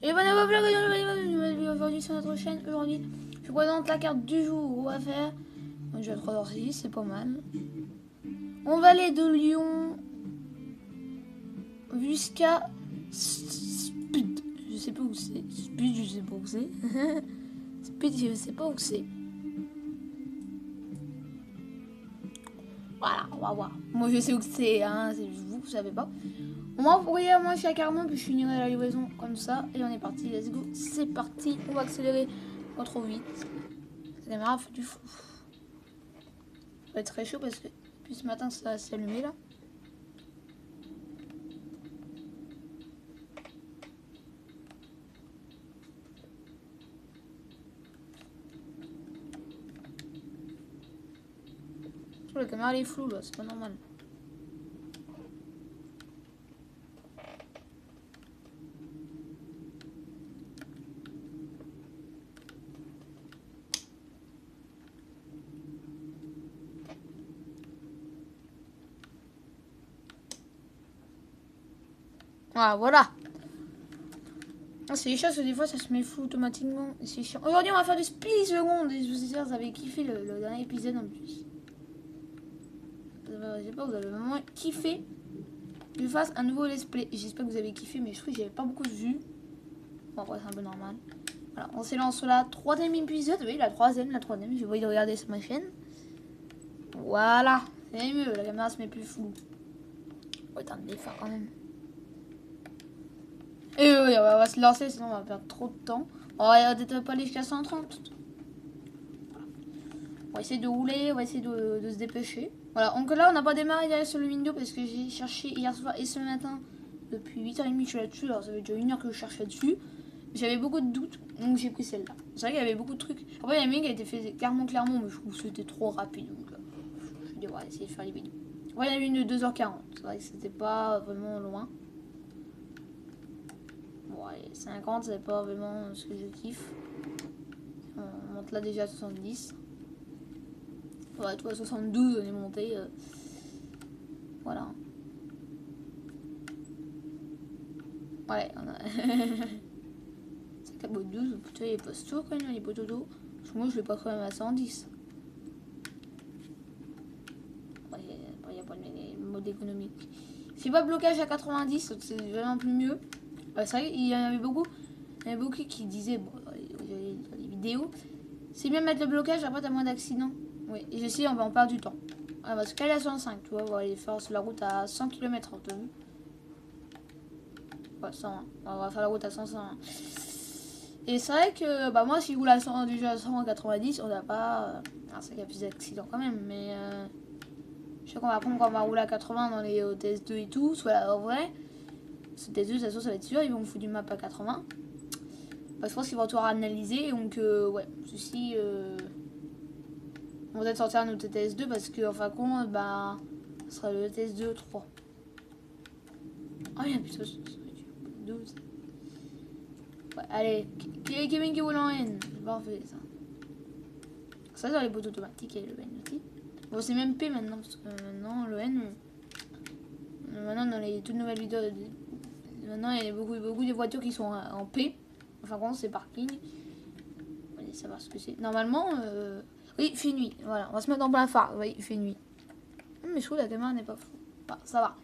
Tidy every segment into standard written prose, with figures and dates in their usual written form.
Et bon, aujourd'hui sur notre chaîne, aujourd'hui, je vous présente la carte du jour. On va faire, donc je vais 3h06, c'est pas mal. On va aller de Lyon jusqu'à Spud. Je sais pas où c'est. Spud, je sais pas où c'est. Spud, je sais pas où c'est. Voilà, on va voir. Moi, je sais où c'est, hein, c'est vous savez pas. On va envoyer à moi chez Carmen, puis je finirai la livraison comme ça. Et on est parti, let's go. C'est parti, on va accélérer pas trop vite. La caméra fait du fou. Ça va être très chaud parce que depuis ce matin ça s'est allumé là. La caméra elle est floue là, c'est pas normal. Ah voilà. C'est chiant parce que des fois ça se met flou automatiquement. C'est chiant. Aujourd'hui on va faire du split secondes. Et je vous ai vous avez kiffé le dernier épisode en plus. Je sais pas, vous avez vraiment kiffé que je fasse un nouveau let's play. J'espère que vous avez kiffé, mais je trouve que j'avais pas beaucoup de vues. Bon après c'est un peu normal. Voilà, on s'élance sur la troisième épisode. Oui, la troisième. J'ai envie de regarder sur ma chaîne. Voilà. C'est mieux, la caméra se met plus floue. On va tenter de les faire quand même. Et oui, on va se lancer, sinon on va perdre trop de temps. On va peut-être pas aller jusqu'à 130. On va essayer de rouler, on va essayer de se dépêcher. Voilà, donc là on n'a pas démarré derrière sur le window parce que j'ai cherché hier soir et ce matin. Depuis 8h30 je suis là-dessus, alors ça fait déjà 1 heure que je cherche là-dessus. J'avais beaucoup de doutes, donc j'ai pris celle-là. C'est vrai qu'il y avait beaucoup de trucs. Après il y a une qui a été fait clairement, mais je trouve que c'était trop rapide. Donc je devrais essayer de faire les vidéos. Ouais, il y en a une de 2h40, c'est vrai que c'était pas vraiment loin. Bon, allez, 50, c'est pas vraiment ce que je kiffe. On monte là déjà à 70. Ouais, toi, à 72, on est monté. Voilà. Ouais, on a. C'est cabot 12. Putain, il est pas chaud quand même, il est pas dodo. Parce que moi, je l'ai pas quand même à 110. Ouais, il n'y a pas de mode économique. Il fait pas blocage à 90, c'est vraiment plus mieux. Ouais, c'est vrai, il y en avait beaucoup. Il y en avait beaucoup qui disaient, bon, dans les vidéos, c'est bien de mettre le blocage, après t'as moins d'accidents. Oui, et je sais, on perd du temps. On va se caler à 105, tu vois, on va aller faire la route à 100 km/h, t'as vu? Ouais, 101. On va faire la route à 101. Et c'est vrai que, bah moi, si je roule à 100, déjà à 190, on n'a pas... alors c'est qu'il y a plus d'accidents quand même, mais... je sais qu'on va apprendre quand on va rouler à 80 dans les TS2 et tout, soit en vrai. Ce TS2, de toute façon, ça va être sûr, ils vont me foutre du map à 80. Bah, je pense qu'ils vont tout analyser, donc ouais, ceci... on va peut-être sortir un autre TS2 parce que, en fin de compte, bah, ce sera le TS2 3. Ah, il y a plus de 12. Ouais, allez, Kevin qui roule en N. C'est parfait, ça. Ça, dans les bottes automatiques, et le N aussi. Bon, c'est même P maintenant, parce que maintenant, le N, maintenant, dans les toutes nouvelles vidéos, maintenant, il y a beaucoup de voitures qui sont en P. Enfin, quand c'est parking. On va aller savoir ce que c'est. Normalement, oui, il fait nuit. Voilà, on va se mettre en plein phare. Oui, il fait nuit. Mais je trouve que la caméra n'est pas fou. Bah, ça va.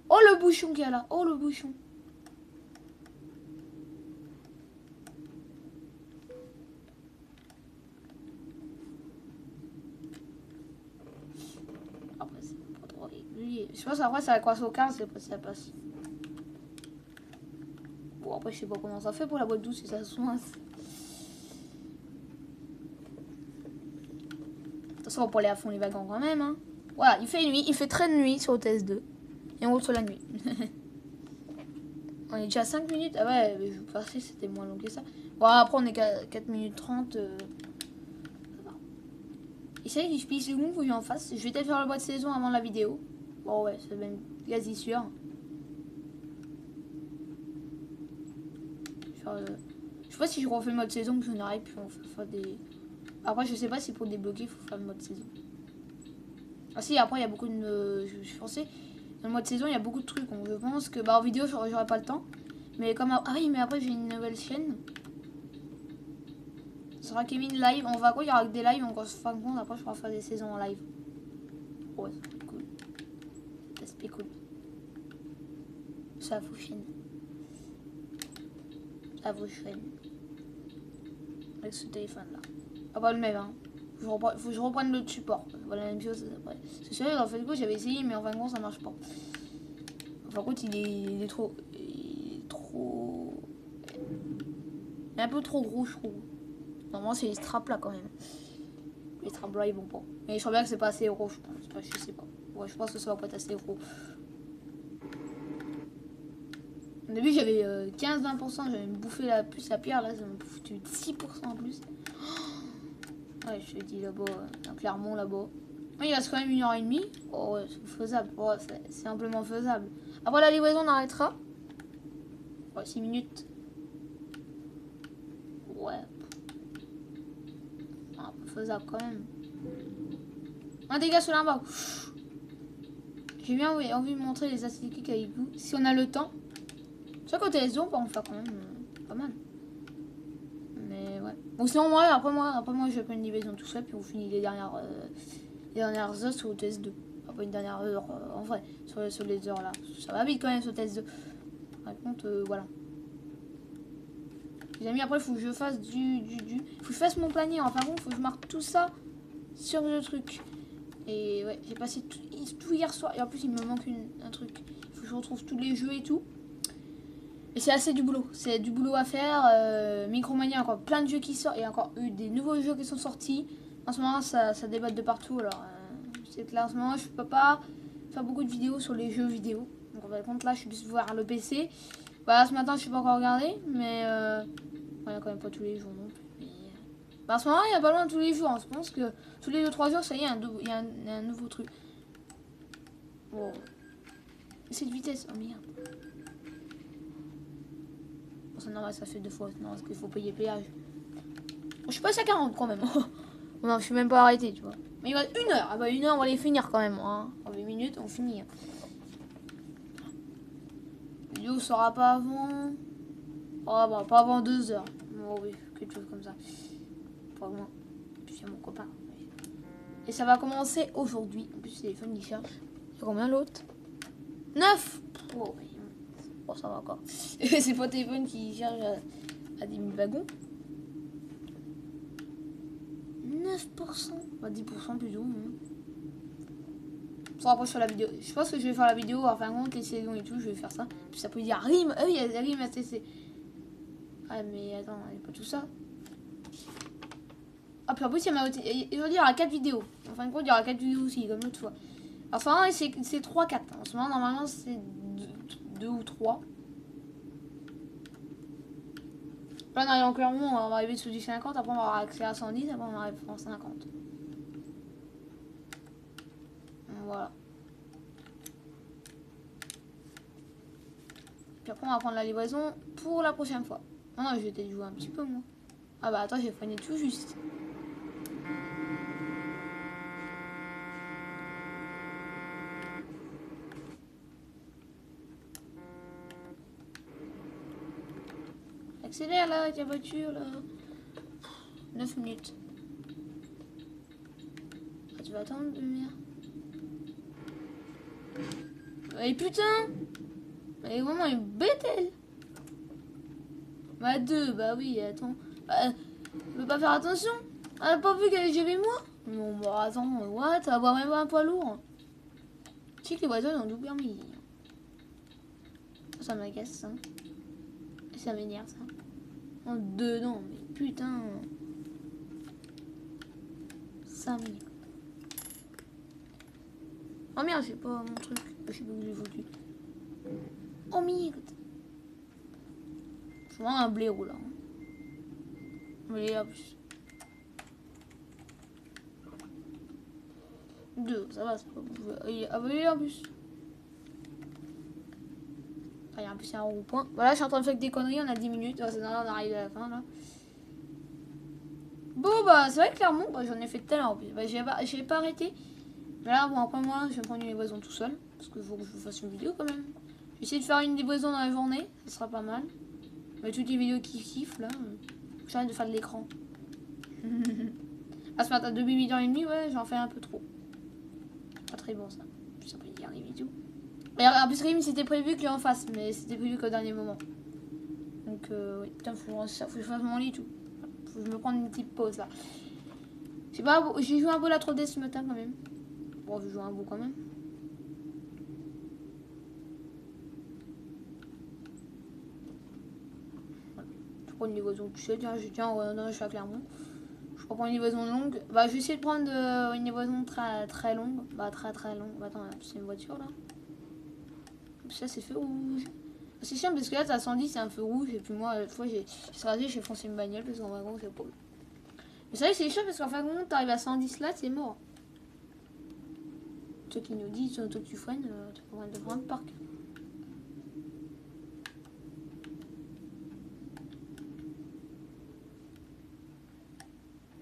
Oh, le bouchon qu'il y a là. Oh, le bouchon. Après, c'est pas trop régulier. Je pense après, ça va croiser au 15 et après, ça passe. Bon, après, je sais pas comment ça fait pour la boîte douce si ça se soin. De toute façon, on va pas aller à fond les wagons quand même. Hein. Voilà, il fait nuit. Il fait très de nuit sur le TS2. Et on roule sur la nuit. On est déjà à 5 minutes. Ah ouais, je pensais que c'était moins long que ça. Bon, après, on est qu'à 4 minutes 30. Ça va. Et c'est vrai que je pisse le move en face. Je vais peut-être faire le bois de saison avant la vidéo. Bon, ouais, c'est même quasi sûr. Je sais pas si je refais le mode saison que je n'arrive puis on faire des. Après, je sais pas si pour le débloquer, il faut faire le mode saison. Ah si, après, il y a beaucoup de... Je pensais, dans le mode saison, il y a beaucoup de trucs. Donc, je pense que, bah, en vidéo, j'aurai pas le temps. Mais comme... Ah oui, mais après j'ai une nouvelle chaîne. Ce sera Kevin live. On va quoi? Il y aura que des lives. On se fera compte. Après je pourrai faire des saisons en live. Ouais, c'est cool. C'est aspect cool. Ça vous chaîne. Ça vous chaîne. Avec ce téléphone là. Ah pas le même hein. Faut que je reprenne l'autre support. Voilà la même chose après. C'est sûr, en fait, j'avais essayé, mais en fin de compte, ça marche pas. Par contre, il est trop. Il est trop. Il est un peu trop gros, je trouve. Normalement, c'est les straps là quand même. Les straps là, ils vont pas. Mais je crois bien que c'est pas assez gros, je pense. Je sais pas. Ouais, je pense que ça va pas être assez gros. Au début, j'avais 15-20%. J'avais bouffé plus la pierre. Là, ça m'a foutu 6% en plus. Ouais, je te dis là-bas, à Clermont là-bas. Il reste quand même 1h30. Oh ouais, c'est faisable. Ouais, c'est amplement faisable. Après la livraison, on arrêtera. Ouais, 6 minutes. Ouais. Un peu faisable quand même. Un dégât sur là-bas. J'ai bien envie de montrer les statistiques avec vous. Si on a le temps. Sur côté S2, on peut en faire quand même pas mal. Mais ouais. Bon, sinon, ouais, après moi, je vais faire une livraison tout seul. Puis on finit les dernières heures sur le TS2. Après une dernière heure en vrai. Sur les heures là. Ça va vite quand même sur le TS2. Par contre, voilà. Les amis, après, il faut que je fasse faut que je fasse mon panier. Enfin bon, il faut que je marque tout ça sur le truc. Et ouais, j'ai passé tout hier soir. Et en plus, il me manque un truc. Il faut que je retrouve tous les jeux et tout. Et c'est assez du boulot. C'est du boulot à faire. Micromania, encore plein de jeux qui sortent. Il y a encore eu des nouveaux jeux qui sont sortis. En ce moment, ça débatte de partout. Alors, c'est que là, en ce moment, je peux pas faire beaucoup de vidéos sur les jeux vidéo. Donc, par contre, là, je suis plus voir le PC. Voilà, ce matin, je ne suis pas encore regardé. Mais il n'y a quand même pas tous les jours non plus. Mais, en ce moment, il n'y a pas loin de tous les jours. Je pense que tous les 2-3 jours, ça y est, il y a un nouveau truc. Bon. Cette vitesse, oh merde. Bon, c'est normal, ça fait 2 fois. Non, parce qu'il faut payer péage. Bon, je suis passé à 40 quand même. Non, je suis même pas arrêté, tu vois. Mais il reste 1 heure. Ah bah 1 heure, on va les finir quand même. Hein. En 20 minutes, on finit. La vidéo sera pas avant... Oh, bah, pas avant 2 heures. Oh oui, quelque chose comme ça. Pas moins. Puis c'est mon copain. Et ça va commencer aujourd'hui. En plus, le téléphone, il charge. C'est combien l'autre? 9. Oh, oui. Bon, ça va encore. C'est pas le téléphone qui charge à 10 000 wagons. 9%. Bah, 10% plutôt. Hein. Ça rapproche sur la vidéo. Je pense que je vais faire la vidéo, enfin, compte les saisons et tout, je vais faire ça. Puis ça peut dire rime. Il y a rime à TC. Ah, mais attends, il n'y a pas tout ça. Ah, puis en plus, aujourd'hui, il y aura 4 vidéos. En fin de compte, il y aura 4 vidéos aussi, comme l'autre fois. Alors, enfin, c'est 3-4. En ce moment, normalement, c'est 2 ou 3. Là, on arrive en Clermont, on va arriver sous du 50. Après, on va avoir accès à 110. Après, on arrive en 50. Voilà. Puis après, on va prendre la livraison pour la prochaine fois. Non, je vais peut-être jouer un petit peu, moi. Ah bah, attends, j'ai freiné tout juste. Accélère là, avec la voiture là. 9 minutes. Ah, tu vas attendre de merde. Et putain! Elle est vraiment une bête elle! Bah 2, bah oui, attends. Bah, elle veut pas faire attention? Elle a pas vu qu'elle est GV moi? Bon bah attends, what? Elle va avoir même pas un poids lourd. Tu sais que les voitures ont tout permis. Ça m'agace ça. Ça m'énerve ça. En dedans, mais putain. Ça m'énerve. Oh merde, c'est pas mon truc. Je sais pas où j'ai foutu. Oh merde. C'est vraiment un blaireau là. Mais là, plus. 2, ça va, c'est pas bon. Ah bah en plus. Ah, il y a un plus un rond-point. Voilà, je suis en train de faire des conneries, on a 10 minutes. C'est normal, on arrive à la fin là. Bon bah c'est vrai que clairement, bah, j'en ai fait tout à l'heure en plus. Bah, j'ai pas arrêté. Mais là, bon après moi, je vais prendre une livraison tout seul. Parce qu'il faut que je vous fasse une vidéo quand même. Je vais essayer de faire une livraison dans la journée, ça sera pas mal. Mais toutes les vidéos qui kiffent là, j'arrête de faire de l'écran. Ah, ce matin, 2 millions et demi, ouais, j'en fais un peu trop. Pas très bon ça. Ça peut y arriver tout. Et en plus, Rim, c'était prévu qu'il en fasse, mais c'était prévu qu'au dernier moment. Donc, oui, putain, faut que je fasse mon lit et tout. Faut que je me prenne une petite pause là. Je sais pas, j'ai joué un peu la 3D ce matin quand même. Bon, je joue un bout quand même. Voilà. Je prends une livraison, tu sais, tiens, non, je suis à Clermont. Je prends une livraison longue. Bah, je vais essayer de prendre une livraison très longue. Bah, très longue. Bah, attends, c'est une voiture là. Ça, c'est feu rouge. C'est chiant parce que là, t'as 110, c'est un feu rouge. Et puis moi, l'autre fois, j'ai rasé, j'ai foncé une bagnole parce qu'en vrai, c'est pas. Mais c'est vrai que c'est chiant parce qu'en fin de compte, t'arrives à 110 là, c'est mort. Toi qui nous dit, toi que tu freines, tu peux prendre de prendre le parc.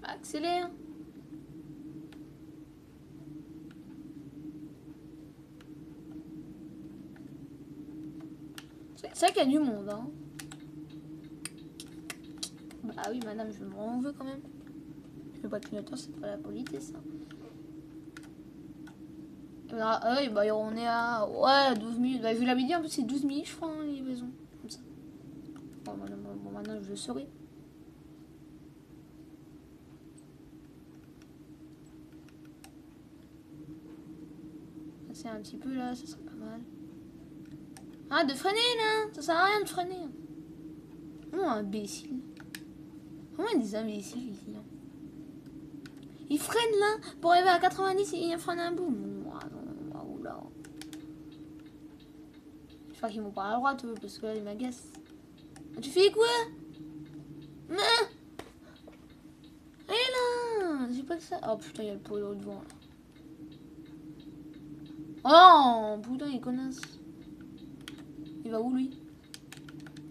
Bah, accélère. C'est vrai qu'il y a du monde, hein. Bah oui, madame, je me rends veux quand même. Le clignoteur, c'est pas la politesse, ça. Ah oui, bah on est à... Ouais, 12 minutes. Bah, je l'avais dit, en plus, c'est 12 minutes, je crois, hein, les livraisons. Comme ça. Bon, maintenant, je le saurai. C'est un petit peu, là, ça serait pas mal. Ah, de freiner, là. Ça sert à rien de freiner. Oh, imbécile. Comment il y a des imbéciles ici, hein. Il freine, là, pour arriver à 90 et il freine un bout. Oula. J'espère qu'ils m'ont pas à la droite, parce que là, ils m'agacent. Tu fais quoi? Non. Et là, j'ai pas que ça. Oh putain, il y a le pot devant là. Oh putain, il connasse. Il va où lui?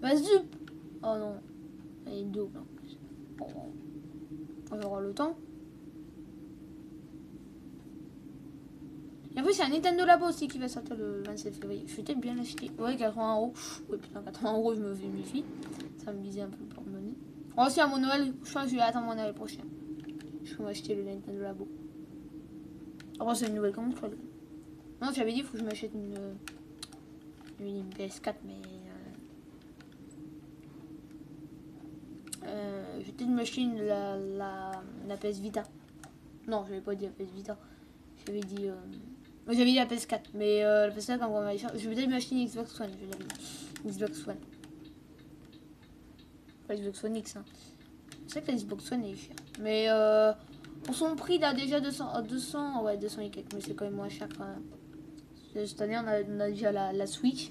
Vas-y. Oh non. Il est double. Bon, on va avoir le temps. Et en plus, il y a un Nintendo Labo aussi qui va sortir le 27 février. Je vais peut-être bien l'acheter. Ouais, 80 €. Ouais, putain, 80 €, je me fais mes filles. Ça me visait un peu le porte-monnaie. Oh, aussi à mon Noël, je pense que je vais attendre mon Noël prochain. Je vais m'acheter le Nintendo Labo. Après, c'est une nouvelle commande, je crois. Non, j'avais dit qu'il faut que je m'achète une PS4, mais. Je vais peut-être m'acheter la PS Vita. Non, je n'avais pas dit la PS Vita. J'avais dit la PS4. Mais la PS4, quand on va je vais peut-être m'acheter une Xbox One. Je l'avais dit. Une Xbox One. Pas Xbox One X. Hein. C'est vrai que la Xbox One est chère. Mais pour son prix, là, déjà 200, ouais, 200 et quelques. Mais c'est quand même moins cher quand même. Cette année, on a déjà la Switch.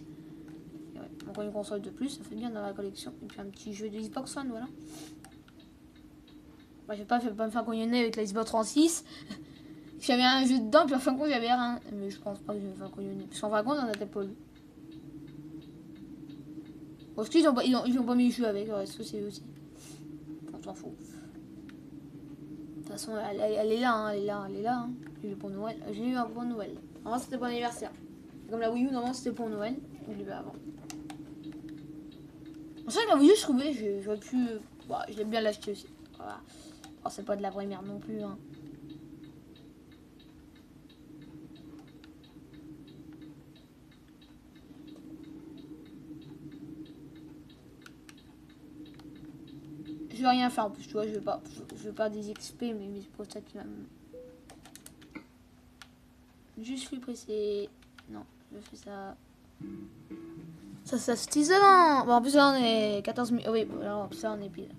Ouais, encore une console de plus, ça fait bien dans la collection. Et puis un petit jeu de Xbox One, voilà. Moi, je vais pas me faire cognonner avec la Xbox 36. J'avais un jeu dedans, puis en fin de compte, j'avais rien. Mais je pense pas que je vais me faire cognonner. Parce qu'en fin de compte, on a peut-être pas lu. Parce qu'ils ont pas mis le jeu avec, le reste, c'est aussi. On s'en fout. De toute façon, elle est là, hein, elle est là. Hein. J'ai eu pour Noël. J'ai eu un pour Noël. Avant, c'était pour anniversaire. Comme la Wii U, normalement, c'était pour Noël. Je l'ai eu avant. C'est vrai que la Wii U, je trouvais, j'aurais pu. Bah, je l'ai bien l'acheter aussi. Voilà. Oh, c'est pas de la vraie merde non plus. Hein. Je vais rien faire en plus, tu vois, je veux pas des XP, mais c'est pour ça qu'il va me. Juste suis pressé. Non, je fais ça. Ça se isolant. Bon, en plus, là, on est 14 000. Oui, bon, alors, ça, on est pile.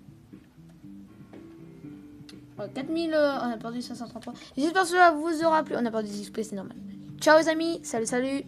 Ouais, 4000, on a perdu 533. J'espère que cela vous aura plu. On a perdu des XP, c'est normal. Ciao, les amis. Salut.